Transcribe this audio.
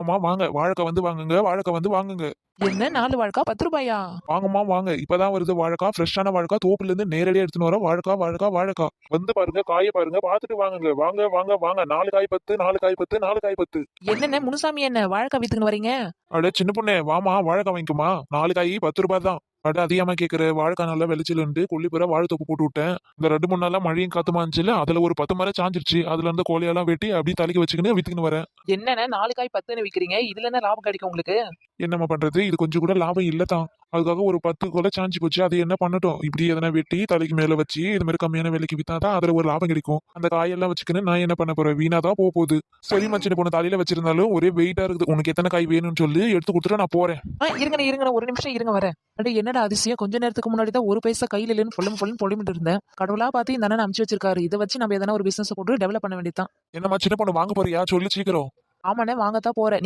அம்மா வாங்க, வாழைக்காய் வந்து வாங்குங்க, வாழைக்காய் வந்து வாங்குங்க. என்ன 4 வாழைக்காய் 10 ரூபாயா? வாங்கம்மா வாங்க, இப்பதான் வருது வாழைக்காய், ஃப்ரெஷ்ஷான வாழைக்காய், தோப்புல இருந்து நேரடியா எடுத்துன்னு வரோம். வாழைக்காய், வாழைக்காய், வாழைக்காய். வந்து பாருங்க, காய பாருங்க, பார்த்துட்டு வாங்குங்க. வாங்க வாங்க வாங்க, 4 காய் 10, 4 காய் 10, 4 காய் 10. என்னென்ன முனுசாமி என்ன வாழைக்காய் வித்துக்கின்னு வரீங்க? அட சின்ன பொண்ணே, வாமா வாழைக்காய் வாங்கிக்குமா, 4 காய் 10 ரூபாய் தான். அட அதிகமா கேக்குற, வாழைக்காய் நல்லா விளைச்சலுண்டு கொல்லிப்புற வாழைத்தோப்பு போட்டு விட்டேன். இந்த 2 3 நாளா மழையும் காத்துமா இருந்துச்சுல, அதுல ஒரு 10 மரம் சாஞ்சிருச்சு. அதுல இருந்து கோழியெல்லாம் வெட்டி அப்படியே தலைக்கு வச்சுக்கின்னு வித்துக்கின்னு வரேன். என்னென்ன 4 காய் 10ன்னு விக்கிறீங்க? இதுல என்ன லாபம் கிடைக்கும் உங்களுக்கு? என்னம்மா பண்றது, இது கொஞ்சம் கூட லாபம் இல்லதான். அதுக்காக ஒரு 10 கொலை சாஞ்சு போச்சு, அது என்ன பண்ணட்டும், இப்படி எதனா வெட்டி தலைக்கு மேல வச்சு இது மாதிரி கம்மியான விலைக்கு வித்தாதான் அதுல ஒரு லாபம் கிடைக்கும். அந்த காயெல்லாம் வச்சுக்கின்னு நான் என்ன பண்ண போறேன், வீணாதான் போகுது. சரி மச்சின பொண்ணு, தலையில வச்சிருந்தாலும் ஒரே வெயிட்டா இருக்குது. உனக்கு எத்தனை காய் வேணும்னு சொல்லி எடுத்து கொடுத்துட்டு நான் போறேன். இருங்கண்ணே ஒரு நிமிஷம் இருங்க வரேன். அட என்னடா அதிசயம், கொஞ்ச நேரத்துக்கு முன்னாடி தான் ஒரு பைசா கையில இல்லைன்னு பொல்லிட்டு இருந்தேன். கடவுளா பார்த்து இந்த அண்ணன் அமுச்சு வச்சிருக்காரு. இதை வச்சு நம்ம எதனா ஒரு பிசினஸ் போட்டு டெவலப் பண்ண வேண்டியதான். என்னம்மா சின்ன பொண்ணு, வாங்க போறியா, சொல்லு சீக்கிரம். ஆமாண்ணே வாங்கத்தான் போறேன்.